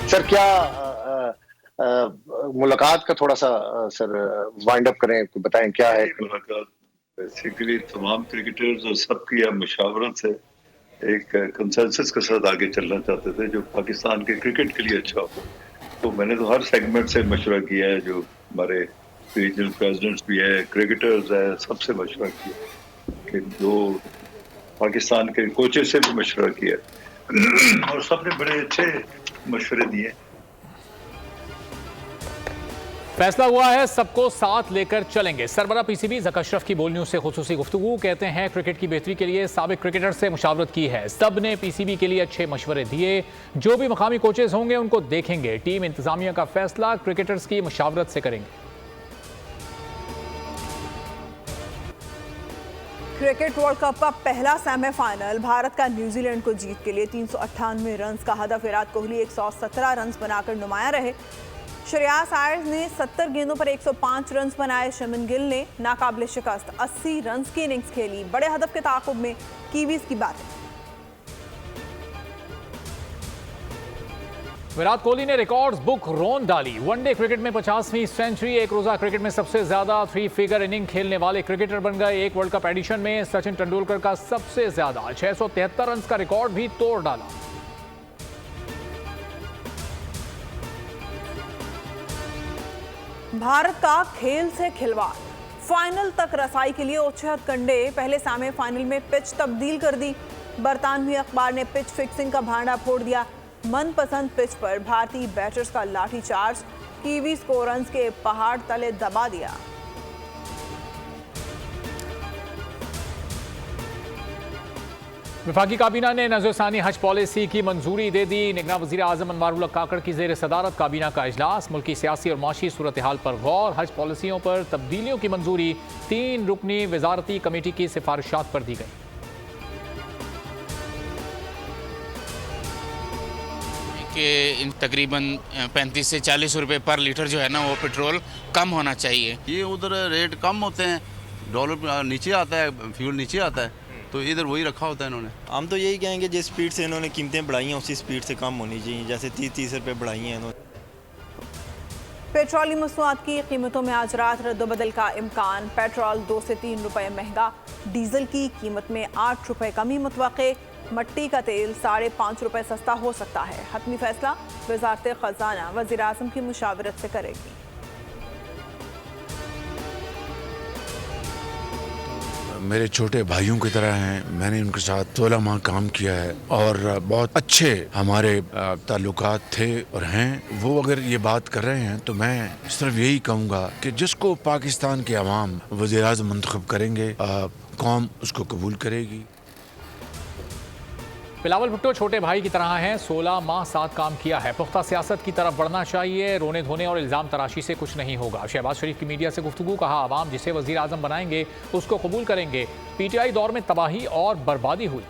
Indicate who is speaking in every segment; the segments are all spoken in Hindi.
Speaker 1: सर क्या मुलाकात का थोड़ा सा सर वाइंड अप करें, बताएं क्या है
Speaker 2: मुलाकात। बेसिकली तमाम क्रिकेटर्स और सबकी मशावरत से एक कंसेंसस के साथ आगे चलना चाहते थे जो पाकिस्तान के क्रिकेट के लिए अच्छा हो। तो मैंने तो हर सेगमेंट से मशवरा किया है, जो हमारे रीजनल प्रेसिडेंट्स भी है, क्रिकेटर्स है, सबसे मशवरा किया कि जो पाकिस्तान के कोचेस से भी मशवरा किया और सबने बड़े अच्छे मशवरे दिए।
Speaker 3: फैसला हुआ है सबको साथ लेकर चलेंगे। सरबरा पीसीबी ज़का अशरफ की बोल न्यूज से खुसूसी गुफ्तगू। कहते हैं क्रिकेट की बेहतरी के लिए साबिक क्रिकेटर से मुशावरत की है, सब ने पीसीबी के लिए अच्छे मशवरे दिए, जो भी मकामी कोचेज होंगे उनको देखेंगे, टीम इंतजामिया का फैसला क्रिकेटर्स की मुशावरत से करेंगे।
Speaker 4: क्रिकेट वर्ल्ड कप का पहला सेमीफाइनल भारत का न्यूजीलैंड को जीत के लिए 398 रन का हदफ। विराट कोहली 117 रन बनाकर नुमाया रहे। श्रेयस आयर्स ने 70 गेंदों पर 105 रन बनाए। शमन गिल ने नाकाबिले शिकस्त 80 रन की इनिंग्स खेली। बड़े हदफ के ताक़ुब में कीवीज की बातें।
Speaker 3: विराट कोहली ने रिकॉर्ड्स बुक रोन डाली। वनडे क्रिकेट में 50वीं सेंचुरी। एक रोजा क्रिकेट में सबसे ज्यादा 3 फिगर इनिंग खेलने वाले क्रिकेटर बन गए। एक वर्ल्ड कप एडिशन में सचिन तेंदुलकर का सबसे ज्यादा 673 रन का रिकॉर्ड भी तोड़ डाला।
Speaker 4: भारत का खेल से खिलवाड़, फाइनल तक रसाई के लिए उच्छेद कंडे। पहले सेमीफाइनल में पिच तब्दील कर दी। बरतानवी अखबार ने पिच फिक्सिंग का भांडा फोड़ दिया। मनपसंद पिच पर भारतीय बैटर्स का लाठीचार्ज, कीवीज को रन्स के पहाड़ तले दबा दिया।
Speaker 3: वफाकी काबीना ने नज़रसानी हज पॉलिसी की मंजूरी दे दी। निगरान वज़ीर आज़म अनवारुल्लाह काकड़ की ज़ेर सदारत काबीना का इजलास। मुल्की सियासी और माशी सूरत हाल पर गौर। हज पॉलिसियों पर तब्दीलियों की मंजूरी 3 रुकनी वजारती कमेटी की सिफारिशात पर दी गई।
Speaker 5: कि तकरीबन 35 से 40 रुपए पर लीटर जो है ना वो पेट्रोल कम होना चाहिए।
Speaker 6: ये उधर रेट कम होते हैं, डॉलर नीचे आता है, फ्यूल नीचे आता है, तो इधर वही रखा होता है इन्होंने।
Speaker 7: हम तो यही कहेंगे जिस स्पीड से इन्होंने कीमतें बढ़ाई हैं उसी स्पीड से कम होनी चाहिए। जैसे 30 रुपए बढ़ाई हैं इन्होंने।
Speaker 4: पेट्रोलियम मसनूआत की कीमतों में आज रात रद्दबदल का इम्कान। पेट्रोल 2 से 3 रुपए महंगा। डीजल की कीमत में 8 रुपए कमी मुतवक्के। मट्टी का तेल 5.5 रुपए सस्ता हो सकता है। हतमी फैसला वज़ारत ख़ज़ाना वज़ीर आज़म की मुशावरत से करेगी।
Speaker 8: मेरे छोटे भाइयों की तरह हैं। मैंने उनके साथ 16 माह काम किया है और बहुत अच्छे हमारे ताल्लुकात थे और हैं। वो अगर ये बात कर रहे हैं तो मैं सिर्फ यही कहूँगा कि जिसको पाकिस्तान के अवाम वज़ीर आज़म मुंतखब करेंगे, कौम उसको कबूल करेगी।
Speaker 3: बिलावल भुट्टो छोटे भाई की तरह हैं। 16 माह साथ काम किया है। पुख्ता सियासत की तरफ बढ़ना चाहिए। रोने धोने और इल्ज़ाम तराशी से कुछ नहीं होगा। शहबाज शरीफ की मीडिया से गुफ्तगू। कहा आवाम जिसे वज़ीर आज़म बनाएंगे उसको कबूल करेंगे। पीटीआई दौर में तबाही और बर्बादी हुई।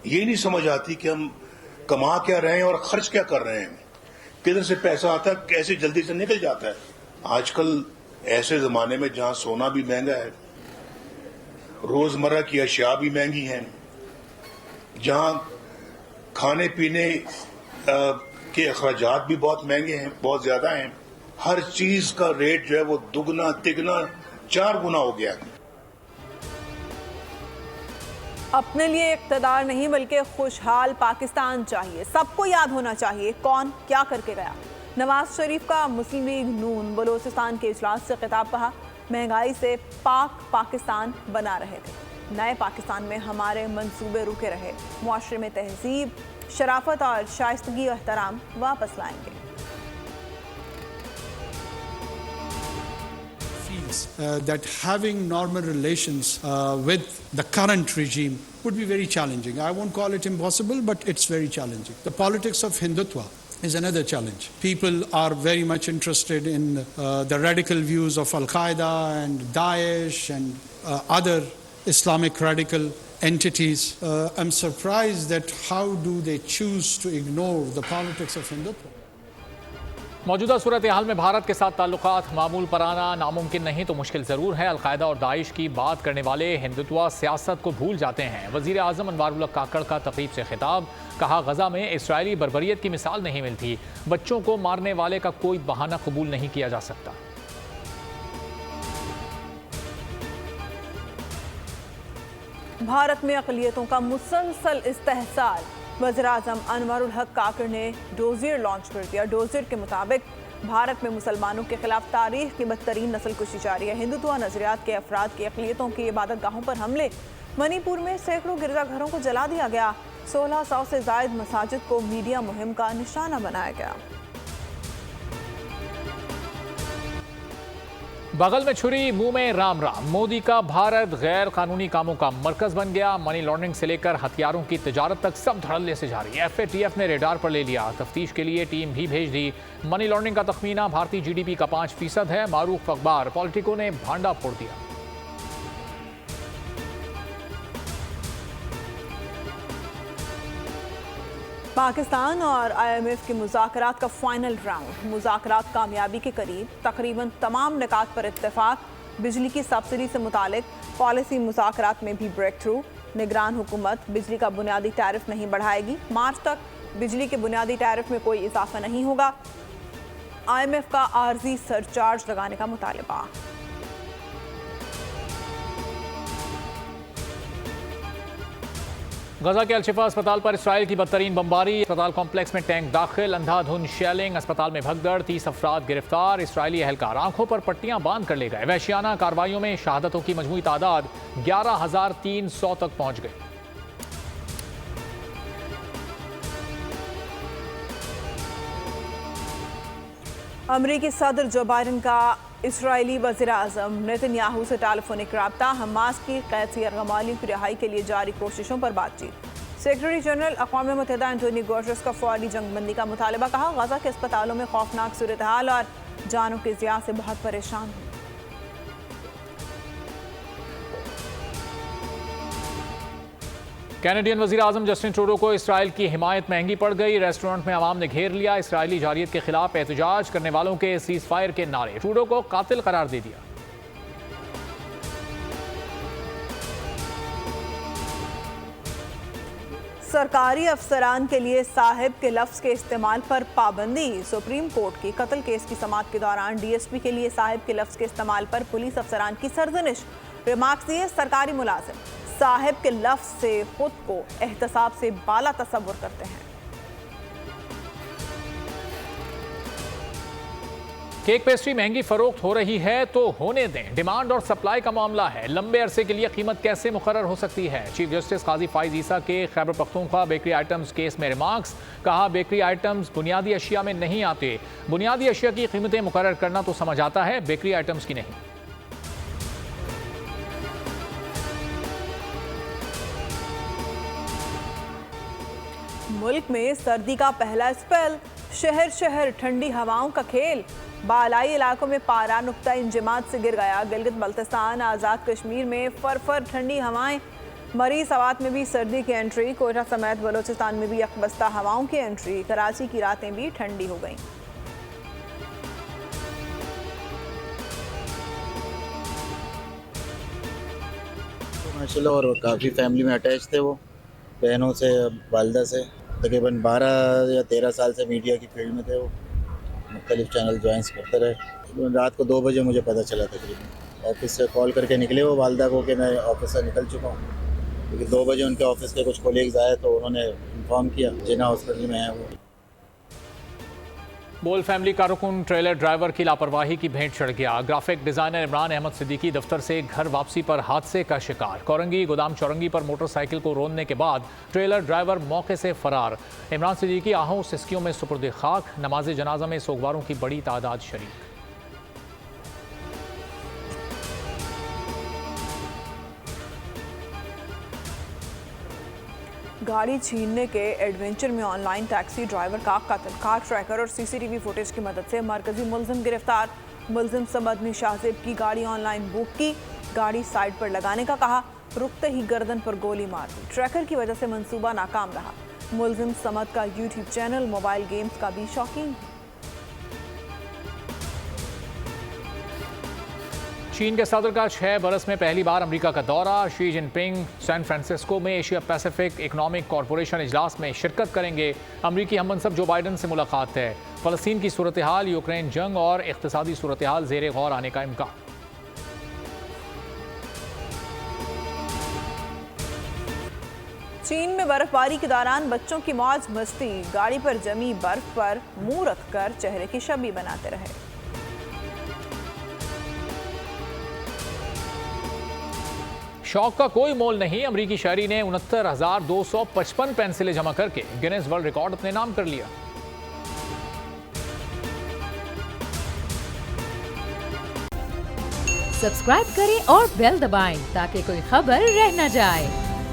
Speaker 9: ये नहीं समझ आती कि हम कमा क्या रहे हैं और खर्च क्या कर रहे हैं। किधर से पैसा आता है, कैसे जल्दी से निकल जाता है। आजकल ऐसे जमाने में जहां सोना भी महंगा है, रोजमर्रा की अशिया भी महंगी हैं, जहां खाने पीने के अखराजात भी बहुत महंगे हैं, बहुत ज्यादा हैं, हर चीज का रेट जो है वो दुगना तिगना 4 गुना हो गया।
Speaker 4: अपने लिए इक़्तिदार नहीं बल्कि खुशहाल पाकिस्तान चाहिए। सबको याद होना चाहिए कौन क्या करके गया। नवाज शरीफ का मुस्लिम लीग नून बलोचिस्तान के इजलास से खिताब। कहा महंगाई से पाकिस्तान बना रहे थे, नए पाकिस्तान में हमारे मंसूबे रुके रहे। मुआशरे में तहजीब, शराफत और शाइस्तगी और एहतराम वापस लाएंगे।
Speaker 10: That having normal relations with the current regime would be very challenging. I won't call it impossible, but it's very challenging. The politics of Hindutva is another challenge. People are very much interested in the radical views of Al-Qaeda and Daesh and other Islamic radical entities. I'm surprised that how do they choose to ignore the politics of Hindutva.
Speaker 3: मौजूदा सूरत हाल में भारत के साथ ताल्लुकात मामूल पर आना नामुमकिन नहीं तो मुश्किल ज़रूर है। अलकायदा और दाइश की बात करने वाले हिंदुत्व सियासत को भूल जाते हैं। वज़ीर आज़म अनवारुल्लाह काकड़ का तकरीब से खिताब, कहा गजा में इसराइली बर्बरियत की मिसाल नहीं मिलती, बच्चों को मारने वाले का कोई बहाना कबूल नहीं किया जा सकता।
Speaker 4: भारत में अक़लियतों का मुसलसल इस्तेहसाल, वज़ीर-ए-आज़म अनवरुल हक काकड़ ने डोजियर लॉन्च कर दिया। डोजियर के मुताबिक भारत में मुसलमानों के खिलाफ तारीख की बदतरीन नस्लकुशी जारी है। हिंदुत्व नजरियात के अफराद की अक़लियतों की इबादत गाहों पर हमले, मणिपुर में सैकड़ों गिरजाघरों को जला दिया गया, 1600 से जायद मसाजिद को मीडिया मुहिम का निशाना बनाया गया।
Speaker 3: बगल में छुरी मुंह में राम राम, मोदी का भारत गैर कानूनी कामों का मरकज बन गया। मनी लॉन्ड्रिंग से लेकर हथियारों की तिजारत तक सब धड़ल्ले से जारी। FATF ने रेडार पर ले लिया, तफ्तीश के लिए टीम भी भेज दी। मनी लॉन्ड्रिंग का तखमीना भारतीय GDP का 5% है। मारूफ अखबार पॉलिटिको ने भांडा फोड़ दिया।
Speaker 4: पाकिस्तान और IMF के मुज़ाकरात का फाइनल राउंड, मुज़ाकरात कामयाबी के करीब, तकरीबन तमाम निकात पर इत्तेफाक। बिजली की सब्सिडी से मुतालिक पॉलिसी मुज़ाकरात में भी ब्रेक थ्रू। निगरान हुकूमत बिजली का बुनियादी टैरिफ नहीं बढ़ाएगी, मार्च तक बिजली के बुनियादी टैरिफ में कोई इजाफा नहीं होगा। IMF का आर्जी सरचार्ज लगाने का मुतालबा।
Speaker 3: गजा के अल-शिफा अस्पताल पर इसराइल की बदतरीन बमबारी, अस्पताल कॉम्प्लेक्स में टैंक दाखिल, अंधाधुंध शेलिंग, अस्पताल में भगदड़, 30 अफराद गिरफ्तार। इसराइली एहलकार आंखों पर पट्टियां बांध कर ले गए। वहशियाना कार्रवाइयों में शहादतों की मजमूई तादाद 11,300 तक पहुंच गई।
Speaker 4: अमरीकी सदर जो बाइडन का इसराइली वज़ीर-ए-आज़म नेतन्याहू से टेलीफोनिक रब्ता, हमास की कैद से यरगमालियों की रिहाई के लिए जारी कोशिशों पर बातचीत। सेक्रेटरी जनरल अक़वाम मुत्तहिदा एंटोनियो गुटेरेस का फौरी जंगबंदी का मुतालबा, कहा गजा के अस्पतालों में खौफनाक सूरत हाल और जानों के ज़िया से बहुत परेशान हूँ।
Speaker 3: कैनेडियन वज़ीर आज़म जस्टिन ट्रूडो को इसराइल की हिमायत महंगी पड़ गई। रेस्टोरेंट में आवाम ने घेर लिया। इसराइली जारियत के खिलाफ एहतजाज करने वालों के सीज फायर के नारे, ट्रूडो को कातिल करार दे दिया।
Speaker 4: सरकारी अफसरान के लिए साहिब के लफ्ज़ के इस्तेमाल पर पाबंदी, सुप्रीम कोर्ट की कत्ल केस की समाअत के दौरान DSP के लिए साहिब के लफ्ज़ के इस्तेमाल पर पुलिस अफसरान की सरजनिश। रिमार्क्स दिए सरकारी मुलाजिम साहिब के लफ्ज़ से खुद को एहतसाब से बाला तस्वुर करते हैं।
Speaker 3: केक पेस्ट्री महंगी फरोख्त हो रही है तो होने दें, डिमांड और सप्लाई का मामला है। लंबे अरसे के लिए कीमत कैसे मुकर्रर हो सकती है? चीफ जस्टिस काजी फाइज ईसा के Khyber Pakhtunkhwa bakery items case में रिमार्क्स, कहा बेकरी आइटम्स बुनियादी अशिया में नहीं आते। बुनियादी अशिया की कीमतें मुकर्रर करना तो समझ आता है, बेकरी आइटम्स की नहीं।
Speaker 4: मुल्क में सर्दी का पहला स्पेल, शहर शहर ठंडी हवाओं का खेल। बालाई इलाकों में पारा नुक्ता इंजमात से गिर गया। गिलगित बल्तिस्तान, आज़ाद कश्मीर में फर ठंडी हवाएं। मरीज सवात में भी सर्दी की एंट्री। कोयटा समेत बलोचिस्तान में भी अकबस्ता हवाओं की एंट्री। कराची की रातें भी ठंडी हो गईं।
Speaker 11: माशाल्लाह, और काफ़ी फैमिली में अटैच थे वो, बहनों से, वालदा से। तकरीबन 12 या 13 साल से मीडिया की फील्ड में थे वो, मुख्तलिफ चैनल ज्वाइंस करते रहे। रात को 2 बजे मुझे पता चला, तकरीबन ऑफिस से कॉल करके निकले वो वालदा को कि मैं ऑफिस से निकल चुका हूँ, क्योंकि 2 बजे उनके ऑफिस के कुछ कोलीग्स आए तो उन्होंने इन्फॉर्म किया जिन्ना हॉस्पिटल में है वो।
Speaker 3: बोल फैमिली का रुकन ट्रेलर ड्राइवर की लापरवाही की भेंट चढ़ गया। ग्राफिक डिजाइनर इमरान अहमद सिद्दीकी दफ्तर से घर वापसी पर हादसे का शिकार। कोरंगी गोदाम चौरंगी पर मोटरसाइकिल को रोनने के बाद ट्रेलर ड्राइवर मौके से फरार। इमरान सिद्दीकी आहों सिस्कियों में सुपुर्द खाक। नमाज जनाजा में सोगवारों की बड़ी तादाद शरीक।
Speaker 4: गाड़ी छीनने के एडवेंचर में ऑनलाइन टैक्सी ड्राइवर का कत्ल। कार ट्रैकर और CCTV फुटेज की मदद से मरकजी मुलजिम गिरफ्तार। मुलजिम समदनी शाहजेब की गाड़ी ऑनलाइन बुक की, गाड़ी साइड पर लगाने का कहा, रुकते ही गर्दन पर गोली मार दी। ट्रैकर की वजह से मंसूबा नाकाम रहा। मुलजिम समद का YouTube चैनल मोबाइल गेम्स का भी शौकीन है।
Speaker 3: चीन के सदर का 6 बरस में पहली बार अमेरिका का दौरा। शी जिनपिंग सैन फ्रांसिस्को में एशिया पैसिफिक इकोनॉमिक कॉरपोरेशन इजलास में शिरकत करेंगे। अमेरिकी हममनसब जो बाइडन से मुलाकात है। फलस्तीन की सूरत हाल, यूक्रेन जंग और इक्तिसादी सूरत हाल ज़ेर गौर आने का इम्कान।
Speaker 4: चीन में बर्फबारी के दौरान बच्चों की मौज मस्ती, गाड़ी पर जमी बर्फ पर मुंह रखकर चेहरे की छवि बनाते रहे।
Speaker 3: शौक का कोई मोल नहीं। अमरीकी शहरी ने 69,255 पेंसिलें जमा करके गिनेस वर्ल्ड रिकॉर्ड अपने नाम कर लिया।
Speaker 12: सब्सक्राइब करें और बेल दबाएं ताकि कोई खबर रह न जाए।